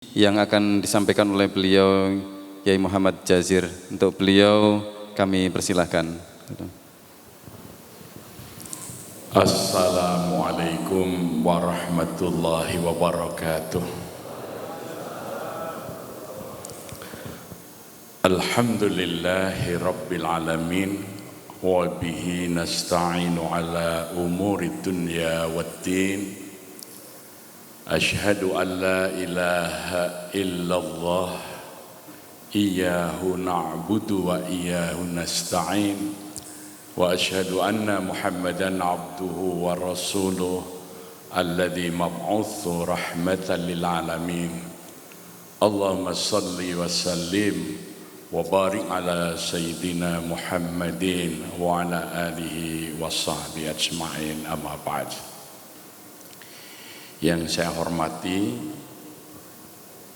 yang akan disampaikan oleh beliau Yai Muhammad Jazir. Untuk beliau kami persilahkan. Assalamualaikum warahmatullahi wabarakatuh. Alhamdulillahi rabbil alamin wa bihi nasta'inu ala umuri dunya waddin. Ashhadu an la ilaha illallah iyyahu na'budu wa iyyahu nasta'in. Wa ashhadu anna Muhammadan abduhu wa rasuluh alladzi mab'utsu rahmatan lil alamin. Allahumma salli wa sallim wa barik ala sayyidina Muhammadin wa ala alihi wa sahbihi ajma'in, amma ba'd. Yang saya hormati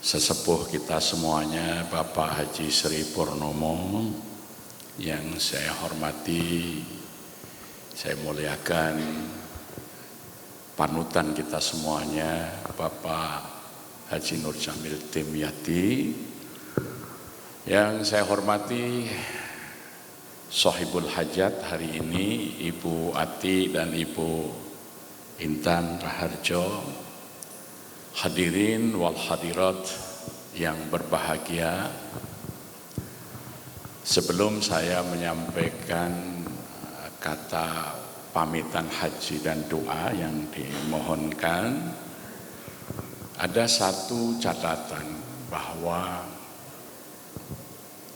sesepuh kita semuanya, Bapak Haji Sri Purnomo. Yang saya hormati, saya muliakan panutan kita semuanya, Bapak Haji Nur Jamil Dimyati. Yang saya hormati Sohibul Hajat hari ini, Ibu Ati dan Ibu Intan Raharjo, hadirin wal hadirat yang berbahagia. Sebelum saya menyampaikan kata pamitan haji dan doa yang dimohonkan, ada satu catatan bahwa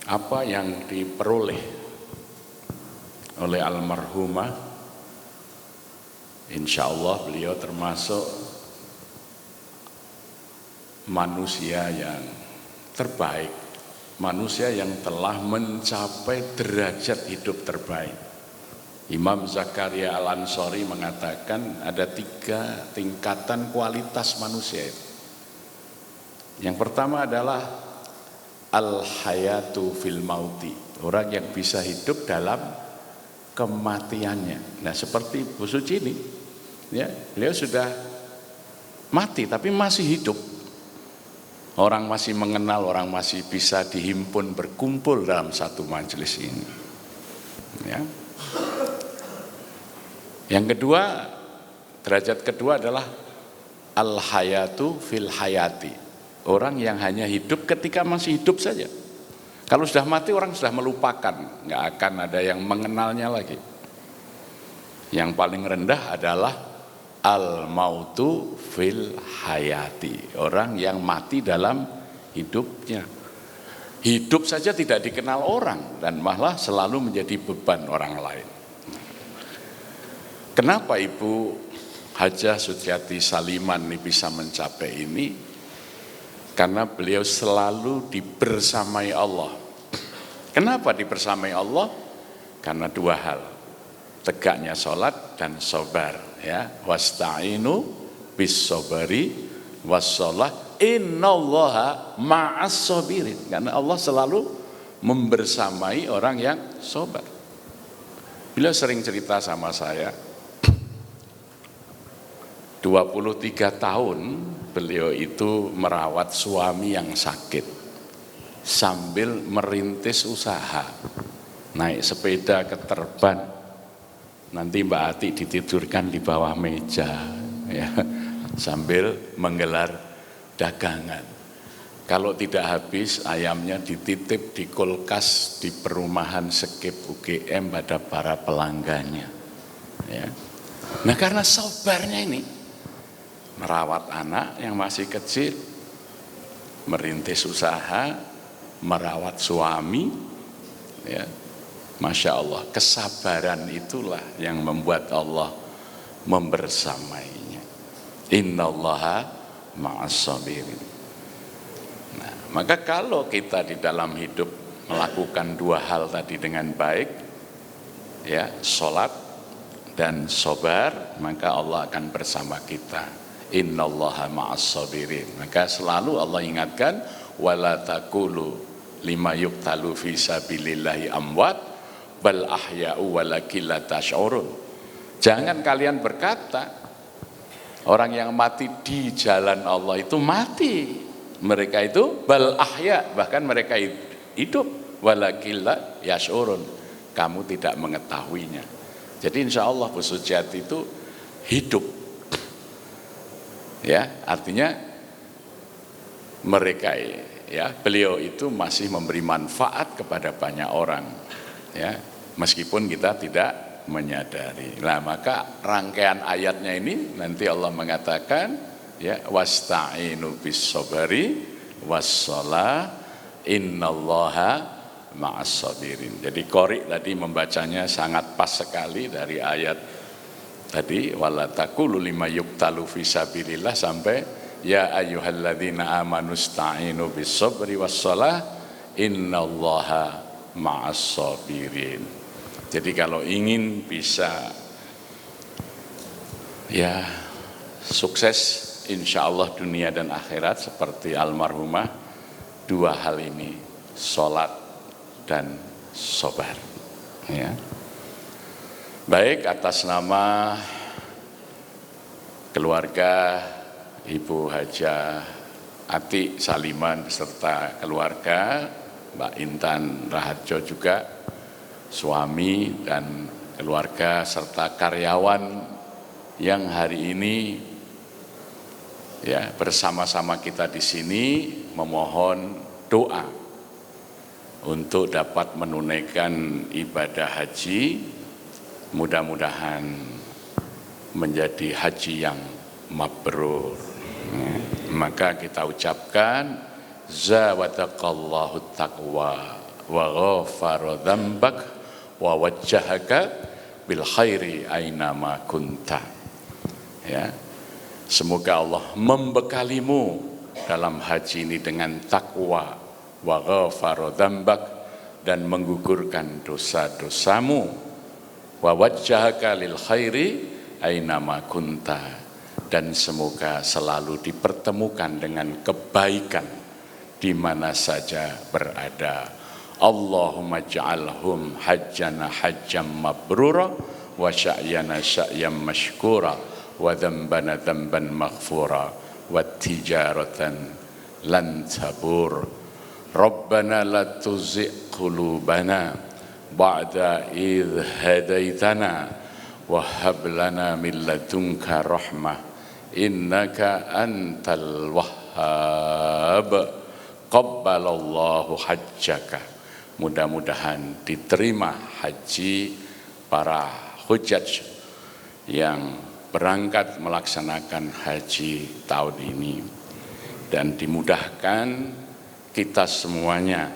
apa yang diperoleh oleh almarhumah, insya Allah beliau termasuk manusia yang terbaik, manusia yang telah mencapai derajat hidup terbaik. Imam Zakaria Al-Ansari mengatakan ada 3 tingkatan kualitas manusia itu. Yang pertama adalah al-hayatu fil mauti, orang yang bisa hidup dalam kematiannya. Nah, seperti Bu Suci ini, ya, beliau sudah mati tapi masih hidup. Orang masih mengenal, orang masih bisa dihimpun berkumpul dalam satu majelis ini. Ya. Yang kedua, derajat kedua adalah al-hayatu fil hayati. Orang yang hanya hidup ketika masih hidup saja. Kalau sudah mati orang sudah melupakan, nggak akan ada yang mengenalnya lagi. Yang paling rendah adalah al-mautu fil hayati. Orang yang mati dalam hidupnya. Hidup saja tidak dikenal orang dan malah selalu menjadi beban orang lain. Kenapa Ibu Hajah Suciati Saliman ini bisa mencapai ini? Karena beliau selalu dibersamai Allah. Kenapa dibersamai Allah? Karena 2 hal. Tegaknya sholat dan sabar, ya. Wasta'inu bis sabari wassalah innallaha ma'as sabirin. Karena Allah selalu membersamai orang yang sabar. Beliau sering cerita sama saya, 23 tahun beliau itu merawat suami yang sakit sambil merintis usaha, naik sepeda ke Terban, nanti Mbak Ati ditidurkan di bawah meja, ya, sambil menggelar dagangan. Kalau tidak habis, ayamnya dititip di kulkas di perumahan Skip UGM pada para pelanggannya, ya. Nah, karena sabarnya ini, merawat anak yang masih kecil, merintis usaha, merawat suami, ya, Masya Allah, kesabaran itulah yang membuat Allah membersamainya. Innallaha ma'as sabirin. Nah, maka kalau kita di dalam hidup melakukan 2 hal tadi dengan baik, ya, sholat dan sabar, maka Allah akan bersama kita. Innallaha ma'as sabirin. Maka selalu Allah ingatkan, wala taqulu lima yuqtalu fi sabilillahi amwat bal ahya'u walakin la tash'urun. Jangan kalian berkata orang yang mati di jalan Allah itu mati, Mereka itu bal ahya, bahkan mereka hidup, walakilla yashurun, kamu tidak mengetahuinya. Jadi insya Allah Bu Suciati itu hidup, ya, artinya mereka, ya, beliau itu masih memberi manfaat kepada banyak orang, ya, meskipun kita tidak menyadari. Nah, maka rangkaian ayatnya ini nanti Allah mengatakan, ya, wasta'inu bis sabari wassalah innallaha ma'as sabirin. Jadi Qori tadi membacanya sangat pas sekali dari ayat tadi, wala taqulu lima yuqtalu fi sabilillah sampai ya ayyuhalladzina amanu sta'inu bis sabri wassalah innallaha ma'as sabirin. Jadi kalau ingin bisa, ya, sukses insya Allah dunia dan akhirat seperti almarhumah, dua hal ini, sholat dan sabar, ya. Baik, atas nama keluarga Ibu Hajah Ati Saliman beserta keluarga, Mbak Intan Raharjo juga, suami dan keluarga serta karyawan yang hari ini, ya, bersama-sama kita di sini memohon doa untuk dapat menunaikan ibadah haji, mudah-mudahan menjadi haji yang mabrur. Maka kita ucapkan zawadaqallahu taqwa wa ghafara dzambak wa wajjahaka bil khairi ainama kunta. Ya. Semoga Allah membekalimu dalam haji ini dengan takwa, wa ghafara dzambak, dan menggugurkan dosa-dosamu, wa wajjahaka lil khairi ainama kunta, dan semoga selalu dipertemukan dengan kebaikan di mana saja berada. Allahumma ja'alhum hajjana hajjam mabrura wa sya'yana sya'yam mashkura wa dhambana dhamban maghfura wa tijaratan lan tabur. Rabbana la tuzigh qulubana ba'da idh hadaitana wa hab lana min ladunka rahmah innaka antal wahhab. Qabbalallahu hajjaka. Mudah-mudahan diterima haji para hujjaj yang berangkat melaksanakan haji tahun ini, dan dimudahkan kita semuanya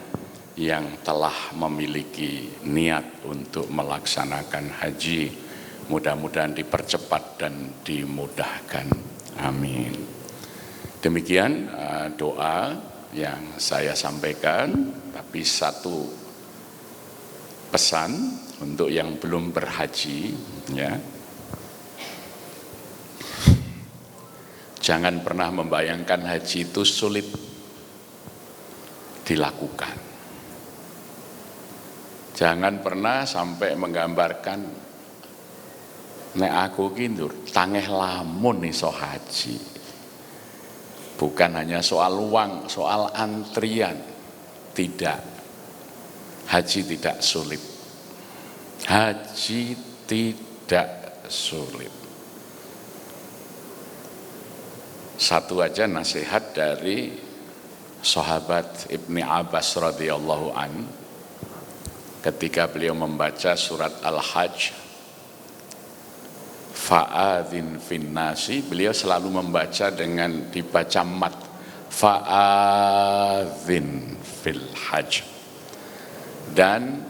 yang telah memiliki niat untuk melaksanakan haji, mudah-mudahan dipercepat dan dimudahkan. Amin. Demikian doa yang saya sampaikan, tapi satu pesan untuk yang belum berhaji, ya, jangan pernah membayangkan haji itu sulit dilakukan. Jangan pernah sampai menggambarkan nek aku kindur tangeh lamun iso haji. Bukan hanya soal uang, soal antrian. Tidak. Haji tidak sulit. Haji tidak sulit. Satu aja nasihat dari sahabat Ibni Abbas radhiyallahu an, ketika beliau membaca surat Al-Hajj, fa'adzin finnasi, beliau selalu membaca dengan dibaca mat, fa'adzin fil hajj. Dan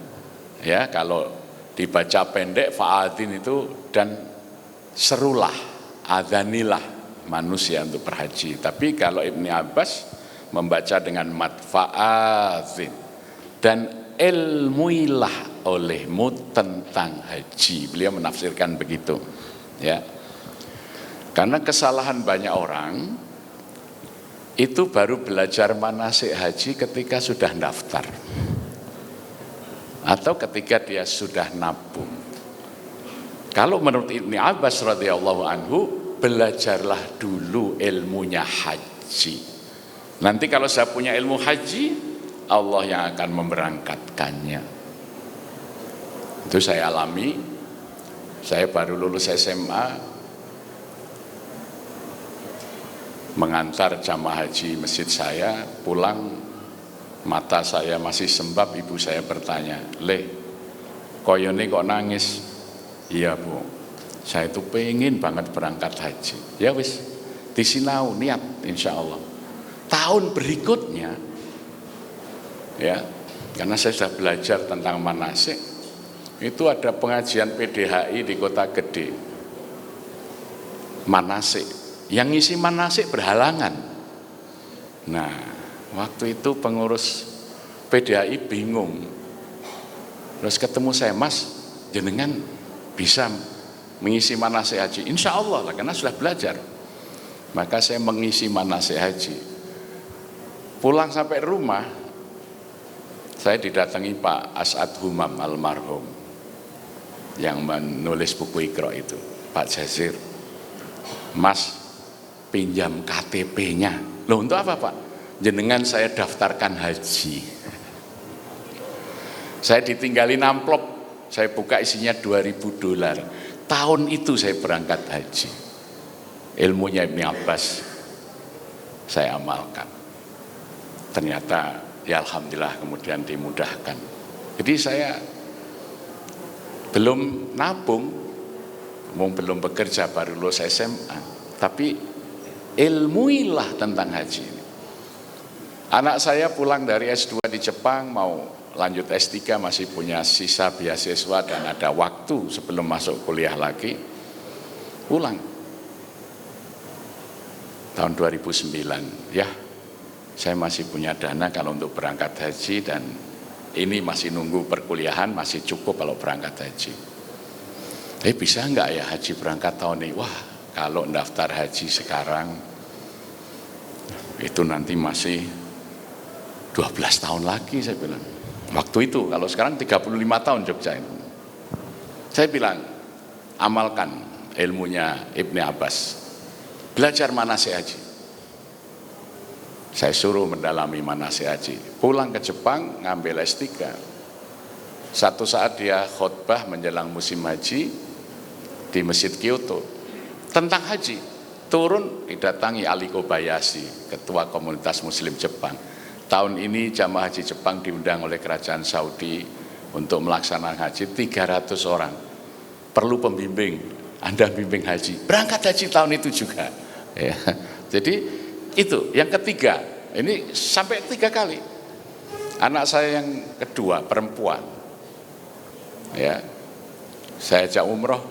ya, kalau dibaca pendek fa'adzin itu, dan serulah, adzanilah manusia untuk berhaji. Tapi kalau Ibni Abbas membaca dengan mat, fa'adzin, dan ilmuilah olehmu tentang haji. Beliau menafsirkan begitu. Ya, karena kesalahan banyak orang itu baru belajar manasik haji ketika sudah daftar atau ketika dia sudah nabung. Kalau menurut Ibni Abbas radhiyallahu anhu, belajarlah dulu ilmunya haji. Nanti kalau saya punya ilmu haji, Allah yang akan memberangkatkannya. Itu saya alami. Saya baru lulus SMA, mengantar jamaah haji masjid saya, pulang mata saya masih sembab, ibu saya bertanya, "Le, koyone kok nangis?" "Iya Bu, saya itu pengen banget berangkat haji." "Ya wis, disinau niat insya Allah." Tahun berikutnya, ya, karena saya sudah belajar tentang manasik, itu ada pengajian PDHI di Kota Gede, manasik, yang ngisi manasik berhalangan. Nah, waktu itu pengurus PDHI bingung, terus ketemu saya, "Mas, jenengan bisa mengisi manasik haji?" "Insya Allah lah, karena sudah belajar." Maka saya mengisi manasik haji. Pulang sampai rumah, saya didatangi Pak As'ad Humam almarhum yang menulis buku Iqra itu, "Pak Jazir, Mas pinjam KTP-nya." "Loh, untuk apa Pak?" "Jenengan saya daftarkan haji." Saya ditinggalin amplop, saya buka isinya $2.000. Tahun itu saya berangkat haji. Ilmunya Ibnu Abbas saya amalkan. Ternyata ya alhamdulillah kemudian dimudahkan. Jadi saya belum nabung, belum bekerja, baru lulus SMA, tapi ilmuilah tentang haji ini. Anak saya pulang dari S2 di Jepang, mau lanjut S3, masih punya sisa beasiswa dan ada waktu sebelum masuk kuliah lagi, pulang tahun 2009. Ya, saya masih punya dana kalau untuk berangkat haji, dan ini masih nunggu perkuliahan, masih cukup kalau berangkat haji. Tapi bisa enggak ya haji berangkat tahun ini? Wah, kalau daftar haji sekarang itu nanti masih 12 tahun lagi, saya bilang. Waktu itu, kalau sekarang 35 tahun Jogja itu. Saya bilang, amalkan ilmunya Ibnu Abbas. Belajar manasik haji. Saya suruh mendalami manasik haji. Pulang ke Jepang, ngambil S3. Satu saat dia khutbah menjelang musim haji di Masjid Kyoto tentang haji. Turun didatangi Ali Kobayashi, ketua komunitas muslim Jepang. Tahun ini jamaah haji Jepang diundang oleh kerajaan Saudi untuk melaksanakan haji 300 orang. Perlu pembimbing, Anda bimbing haji. Berangkat haji tahun itu juga. Ya. Jadi itu yang ketiga, ini sampai 3 kali. Anak saya yang kedua perempuan, ya, saya ajak umroh.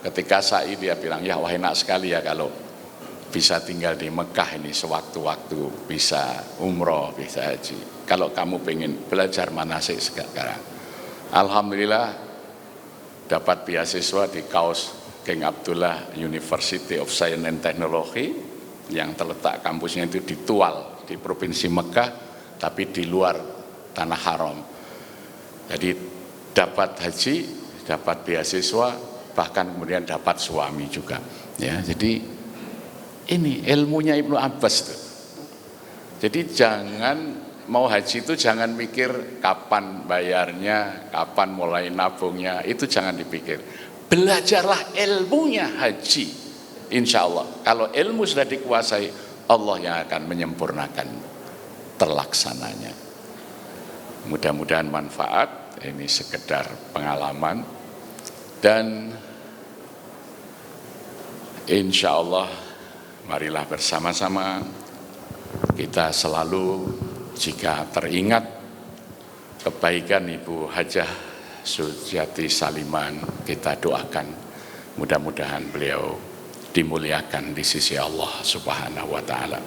Ketika sa'i dia bilang, "Ya wah enak sekali ya kalau bisa tinggal di Mekah ini sewaktu-waktu, bisa umroh, bisa haji. Kalau kamu pengen belajar manasik sekarang." Alhamdulillah dapat beasiswa di KAUS King Abdullah University of Science and Technology yang terletak kampusnya itu di Tual di Provinsi Mekah, tapi di luar tanah haram. Jadi dapat haji, dapat beasiswa, bahkan kemudian dapat suami juga. Ya, jadi ini ilmunya Ibnu Abbas tuh. Jadi jangan mau haji itu jangan mikir kapan bayarnya, kapan mulai nabungnya, itu jangan dipikir. Belajarlah ilmunya haji. Insya Allah, kalau ilmu sudah dikuasai, Allah yang akan menyempurnakan terlaksananya. Mudah-mudahan manfaat, ini sekedar pengalaman. Dan insya Allah marilah bersama-sama kita selalu, jika teringat kebaikan Ibu Hajah Sujiati Saliman, kita doakan mudah-mudahan beliau dimuliakan di sisi Allah Subhanahu wa taala.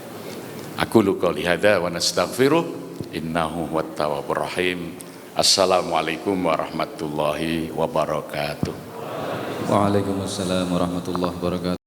Aku qouli hadza wa nastaghfiruh innahu huwat tawwabur rahim. Assalamualaikum warahmatullahi wabarakatuh. Waalaikumsalam warahmatullahi wabarakatuh.